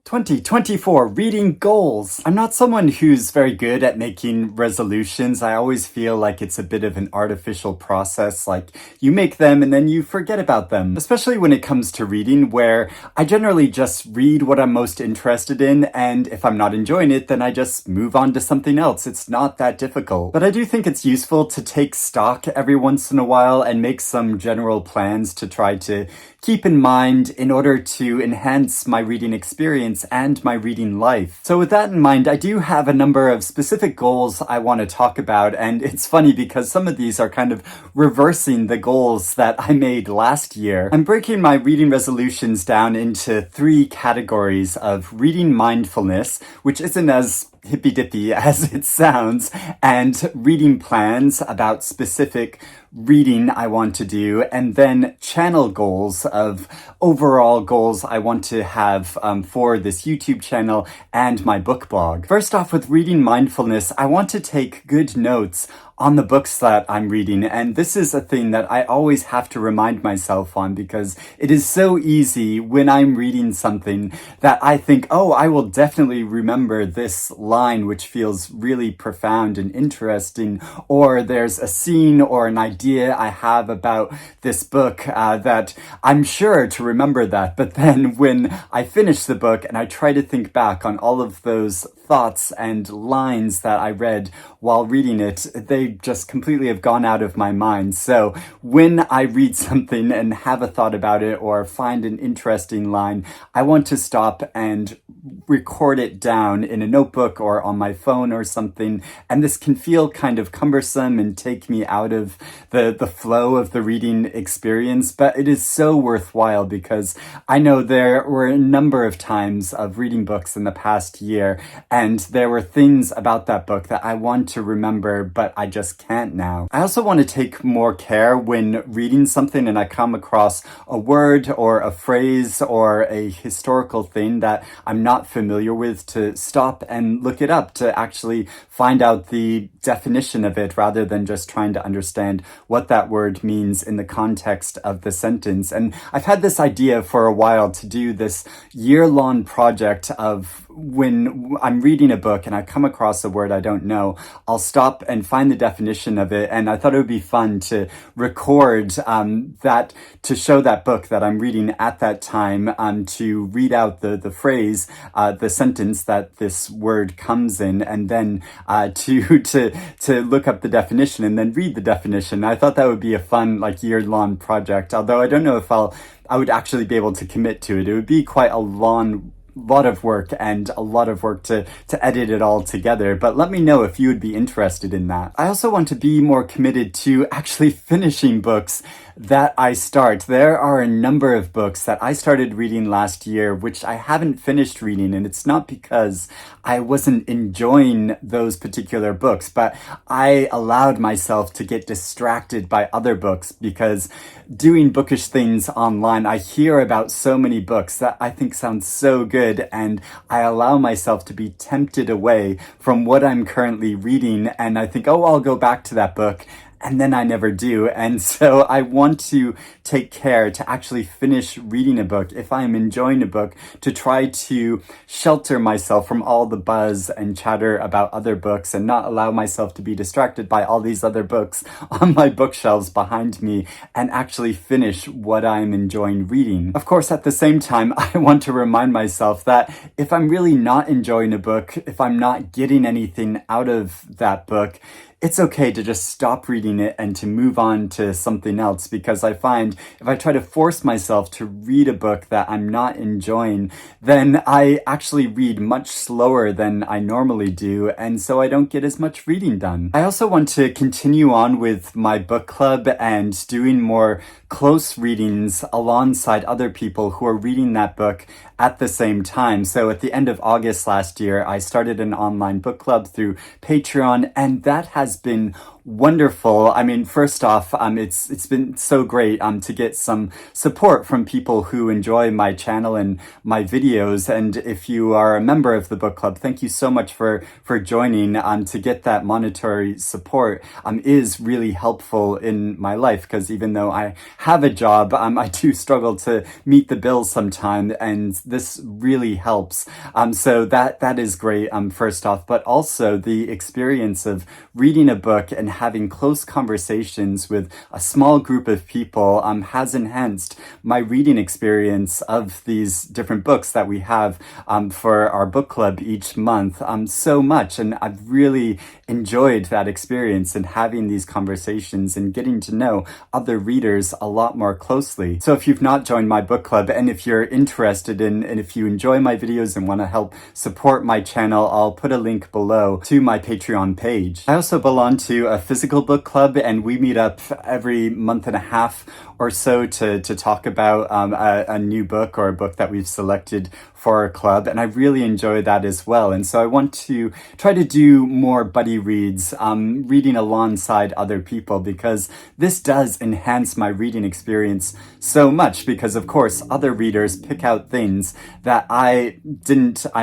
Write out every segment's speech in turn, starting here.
2024 reading goals. I'm not someone who's very good at making resolutions. I always feel like it's a bit of an artificial process. Like you make them and then you forget about them, especially when it comes to reading, where I generally just read what I'm most interested in. And if I'm not enjoying it, then I just move on to something else. It's not that difficult. But I do think it's useful to take stock every once in a while and make some general plans to try to keep in mind in order to enhance my reading experience and my reading life. So with that in mind, I do have a number of specific goals I want to talk about, and it's funny because some of these are kind of reversing the goals that I made last year. I'm breaking my reading resolutions down into 3 categories of reading mindfulness, which isn't as hippy-dippy as it sounds, and reading plans about specific reading I want to do, and then channel goals of overall goals I want to have for this YouTube channel and my book blog. First off, with reading mindfulness, I want to take good notes on the books that I'm reading, and this is a thing that I always have to remind myself on because it is so easy when I'm reading something that I think, oh, I will definitely remember this line which feels really profound and interesting, or there's a scene or an idea I have about this book that I'm sure to remember that. But then when I finish the book and I try to think back on all of those thoughts and lines that I read while reading it, they just completely have gone out of my mind. So when I read something and have a thought about it or find an interesting line, I want to stop and record it down in a notebook or on my phone or something. And this can feel kind of cumbersome and take me out of the flow of the reading experience, but it is so worthwhile because I know there were a number of times of reading books in the past year, and there were things about that book that I want to remember, but I just can't now. I also want to take more care when reading something and I come across a word or a phrase or a historical thing that I'm not familiar with, to stop and look it up, to actually find out the definition of it rather than just trying to understand what that word means in the context of the sentence. And I've had this idea for a while to do this year-long project of when I'm reading a book and I come across a word I don't know, I'll stop and find the definition of it. And I thought it would be fun to record that, to show that book that I'm reading at that time, to read out the phrase, the sentence that this word comes in, and then to look up the definition and then read the definition. I thought that would be a fun, like, year-long project, although I don't know if I would actually be able to commit to it. It would be quite a lot of work and a lot of work to edit it all together, but let me know if you would be interested in that. I also want to be more committed to actually finishing books that I start. There are a number of books that I started reading last year which I haven't finished reading, and it's not because I wasn't enjoying those particular books, but I allowed myself to get distracted by other books because doing bookish things online, I hear about so many books that I think sound so good, and I allow myself to be tempted away from what I'm currently reading, and I think, oh, I'll go back to that book. And then I never do. And so I want to take care to actually finish reading a book, if I am enjoying a book, to try to shelter myself from all the buzz and chatter about other books and not allow myself to be distracted by all these other books on my bookshelves behind me, and actually finish what I'm enjoying reading. Of course, at the same time, I want to remind myself that if I'm really not enjoying a book, if I'm not getting anything out of that book, it's okay to just stop reading it and to move on to something else, because I find if I try to force myself to read a book that I'm not enjoying, then I actually read much slower than I normally do, and so I don't get as much reading done. I also want to continue on with my book club and doing more close readings alongside other people who are reading that book at the same time. So at the end of August last year, I started an online book club through Patreon, and that has been wonderful. I mean, first off, it's been so great to get some support from people who enjoy my channel and my videos. And if you are a member of the book club, thank you so much for joining. To get that monetary support is really helpful in my life, because even though I have a job, I do struggle to meet the bills sometimes, and this really helps. So that is great. First off, but also the experience of reading a book and having close conversations with a small group of people has enhanced my reading experience of these different books that we have for our book club each month so much. And I've really enjoyed that experience and having these conversations and getting to know other readers a lot more closely. So if you've not joined my book club, and if you're interested in, and if you enjoy my videos and want to help support my channel, I'll put a link below to my Patreon page. I also belong to a physical book club, and we meet up every month and a half or so to talk about a new book or a book that we've selected for our club, and I really enjoy that as well. And so I want to try to do more buddy reads, reading alongside other people, because this does enhance my reading experience so much, because of course other readers pick out things that I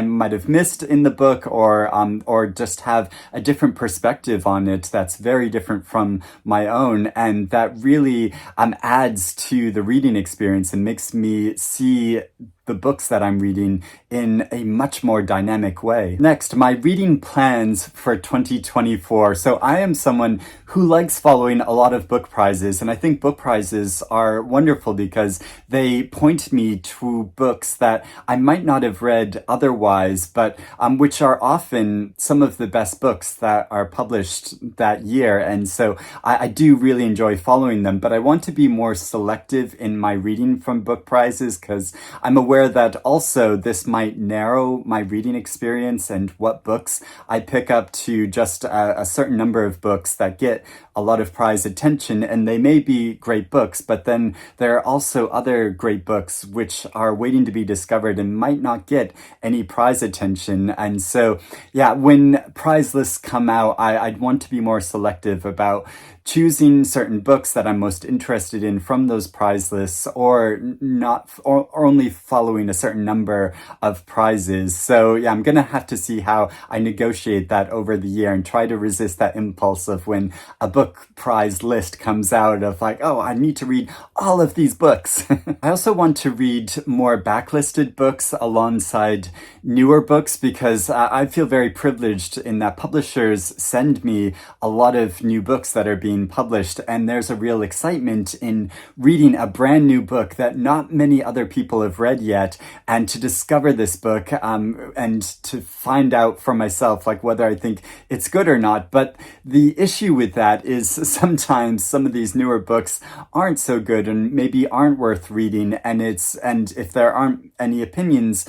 might have missed in the book, or just have a different perspective on it that's very different from my own, and that really adds to the reading experience and makes me see the books that I'm reading in a much more dynamic way. Next, my reading plans for 2024. So I am someone who likes following a lot of book prizes, and I think book prizes are wonderful because they point me to books that I might not have read otherwise, but which are often some of the best books that are published that year. And so I do really enjoy following them, but I want to be more selective in my reading from book prizes, because I'm aware that also this might narrow my reading experience and what books I pick up to just a certain number of books that get a lot of prize attention, and they may be great books, but then there are also other great books which are waiting to be discovered and might not get any prize attention. And so, yeah, when prize lists come out, I'd want to be more selective about choosing certain books that I'm most interested in from those prize lists, or not, or only following a certain number of prizes. So yeah, I'm gonna have to see how I negotiate that over the year and try to resist that impulse of when a book prize list comes out of like, oh, I need to read all of these books. I also want to read more backlisted books alongside newer books, because I feel very privileged in that publishers send me a lot of new books that are being published, and there's a real excitement in reading a brand new book that not many other people have read yet, and to discover this book and to find out for myself like whether I think it's good or not. But the issue with that is sometimes some of these newer books aren't so good and maybe aren't worth reading, and if there aren't any opinions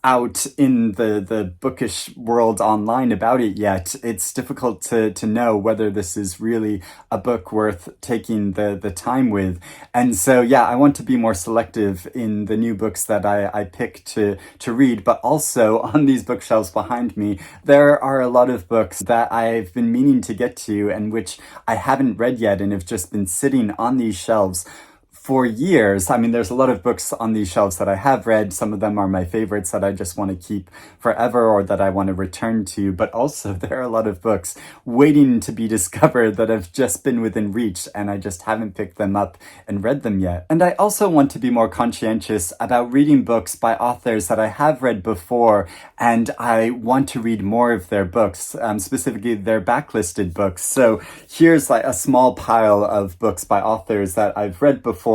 out in the bookish world online about it yet, it's difficult to know whether this is really a book worth taking the time with. And so, yeah, I want to be more selective in the new books that I pick to read, but also on these bookshelves behind me, there are a lot of books that I've been meaning to get to and which I haven't read yet and have just been sitting on these shelves for years. I mean, there's a lot of books on these shelves that I have read. Some of them are my favorites that I just want to keep forever or that I want to return to. But also there are a lot of books waiting to be discovered that have just been within reach, and I just haven't picked them up and read them yet. And I also want to be more conscientious about reading books by authors that I have read before, and I want to read more of their books, specifically their backlisted books. So here's like a small pile of books by authors that I've read before,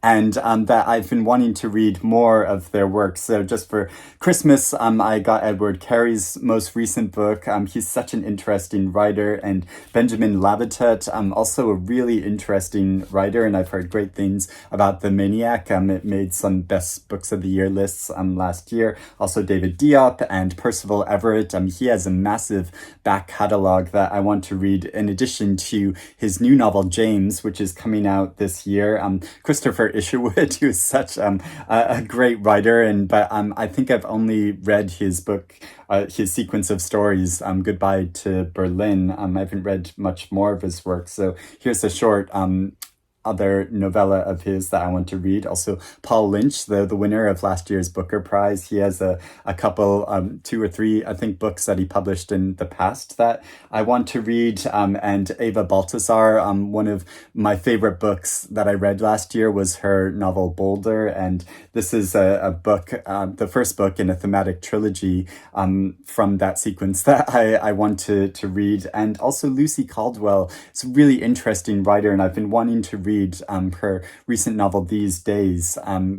and that I've been wanting to read more of their work. So just for Christmas, I got Edward Carey's most recent book. He's such an interesting writer, and Benjamin Labatut, also a really interesting writer, and I've heard great things about The Maniac. It made some best books of the year lists last year. Also David Diop and Percival Everett. He has a massive back catalog that I want to read, in addition to his new novel James, which is coming out this year. Christopher Isherwood, who's such a great writer. And but I think I've only read his book, his sequence of stories, Goodbye to Berlin. I haven't read much more of his work. So here's a short other novella of his that I want to read. Also, Paul Lynch, the winner of last year's Booker Prize, he has a couple, two or three, I think, books that he published in the past that I want to read. And Eva Baltasar, one of my favorite books that I read last year was her novel Boulder. And this is a book, the first book in a thematic trilogy from that sequence that I want to read. And also Lucy Caldwell, it's a really interesting writer, and I've been wanting to read her recent novel These Days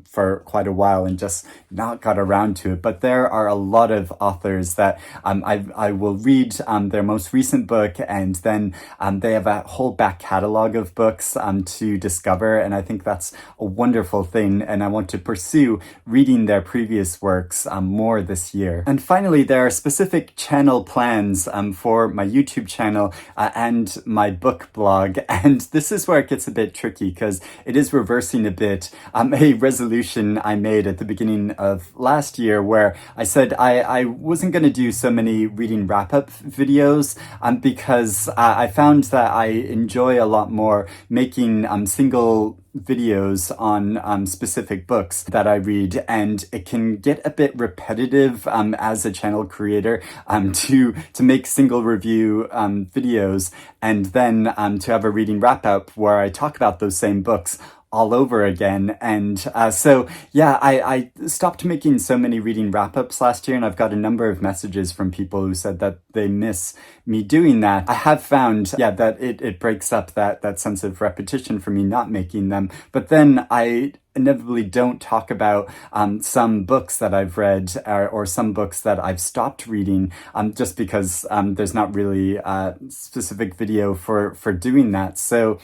for quite a while and just not got around to it. But there are a lot of authors that I will read their most recent book, and then they have a whole back catalog of books to discover, and I think that's a wonderful thing, and I want to pursue reading their previous works more this year. And finally, there are specific channel plans for my YouTube channel and my book blog, and this is where it gets a bit tricky because it is reversing a bit a resolution I made at the beginning of last year where I said I wasn't going to do so many reading wrap-up videos because I found that I enjoy a lot more making single videos on specific books that I read, and it can get a bit repetitive as a channel creator to make single review videos and then to have a reading wrap up where I talk about those same books all over again. And so, yeah, I stopped making so many reading wrap-ups last year, and I've got a number of messages from people who said that they miss me doing that. I have found, yeah, that it breaks up that sense of repetition for me not making them. But then I inevitably don't talk about some books that I've read or some books that I've stopped reading just because there's not really a specific video for doing that. So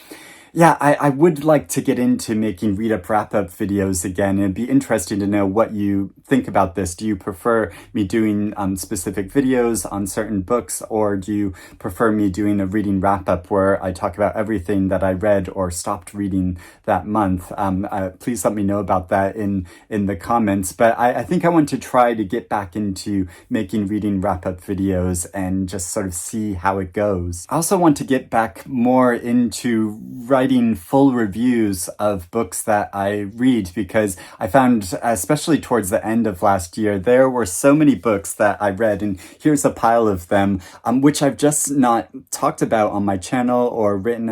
yeah, I would like to get into making read-up, wrap-up videos again, and it'd be interesting to know what you think about this. Do you prefer me doing specific videos on certain books, or do you prefer me doing a reading wrap-up where I talk about everything that I read or stopped reading that month? Please let me know about that in the comments. But I think I want to try to get back into making reading wrap-up videos and just sort of see how it goes. I also want to get back more into writing full reviews of books that I read, because I found, especially towards the end of last year, there were so many books that I read, and here's a pile of them, which I've just not talked about on my channel or written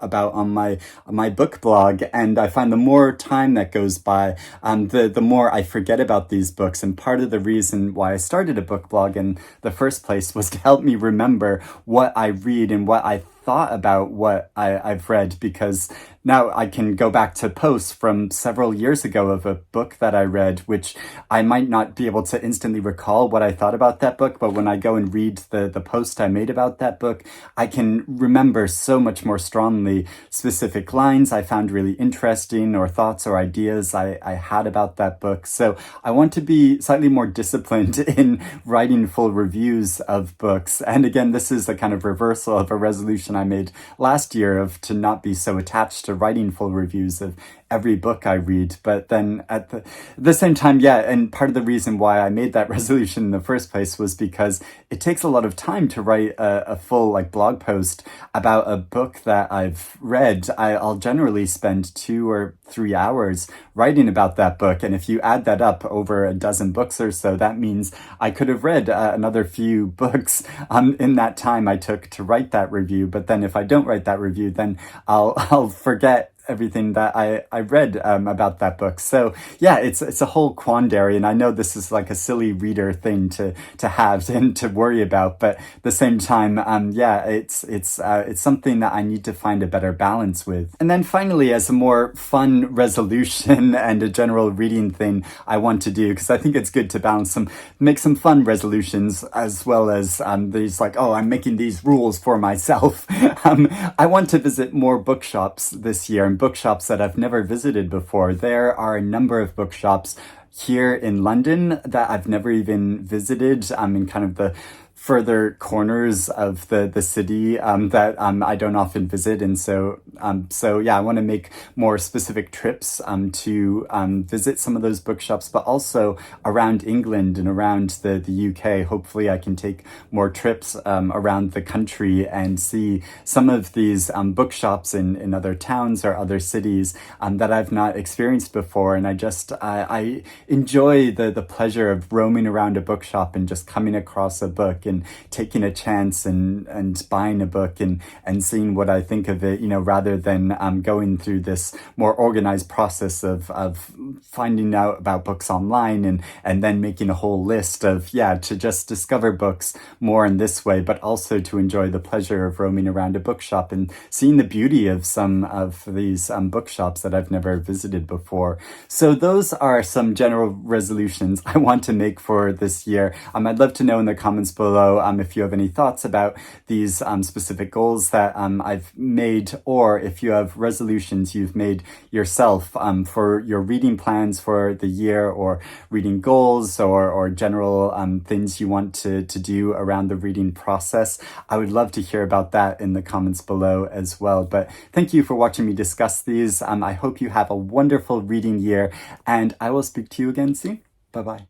about on my book blog. And I find the more time that goes by, the more I forget about these books. And part of the reason why I started a book blog in the first place was to help me remember what I read and what I thought about what I've read, because now I can go back to posts from several years ago of a book that I read, which I might not be able to instantly recall what I thought about that book, but when I go and read the post I made about that book, I can remember so much more strongly specific lines I found really interesting or thoughts or ideas I had about that book. So I want to be slightly more disciplined in writing full reviews of books. And again, this is a kind of reversal of a resolution I made last year of to not be so attached to writing full reviews of every book I read. But then at the same time, yeah, and part of the reason why I made that resolution in the first place was because it takes a lot of time to write a full blog post about a book that I've read. I'll generally spend 2 or 3 hours writing about that book, and if you add that up over a dozen books or so, that means I could have read another few books in that time I took to write that review. But then if I don't write that review, then I'll forget everything that I read about that book. So yeah, it's a whole quandary, and I know this is like a silly reader thing to have and to worry about, but at the same time, yeah, it's something that I need to find a better balance with. And then finally, as a more fun resolution and a general reading thing I want to do, because I think it's good to make some fun resolutions as well as these I'm making these rules for myself. I want to visit more bookshops this year, and bookshops that I've never visited before. There are a number of bookshops here in London that I've never even visited in kind of the further corners of the city that I don't often visit. And so yeah, I want to make more specific trips to visit some of those bookshops, but also around England and around the UK. Hopefully I can take more trips around the country and see some of these bookshops in other towns or other cities that I've not experienced before. And I enjoy the pleasure of roaming around a bookshop and just coming across a book and taking a chance and buying a book and seeing what I think of it, rather than going through this more organized process of finding out about books online and then making a whole list of, to just discover books more in this way, but also to enjoy the pleasure of roaming around a bookshop and seeing the beauty of some of these bookshops that I've never visited before. So those are some general resolutions I want to make for this year. I'd love to know in the comments below if you have any thoughts about these specific goals that I've made, or if you have resolutions you've made yourself for your reading plans for the year, or reading goals, or general things you want to do around the reading process. I would love to hear about that in the comments below as well. But thank you for watching me discuss these. I hope you have a wonderful reading year, and I will speak to you again soon. Bye-bye.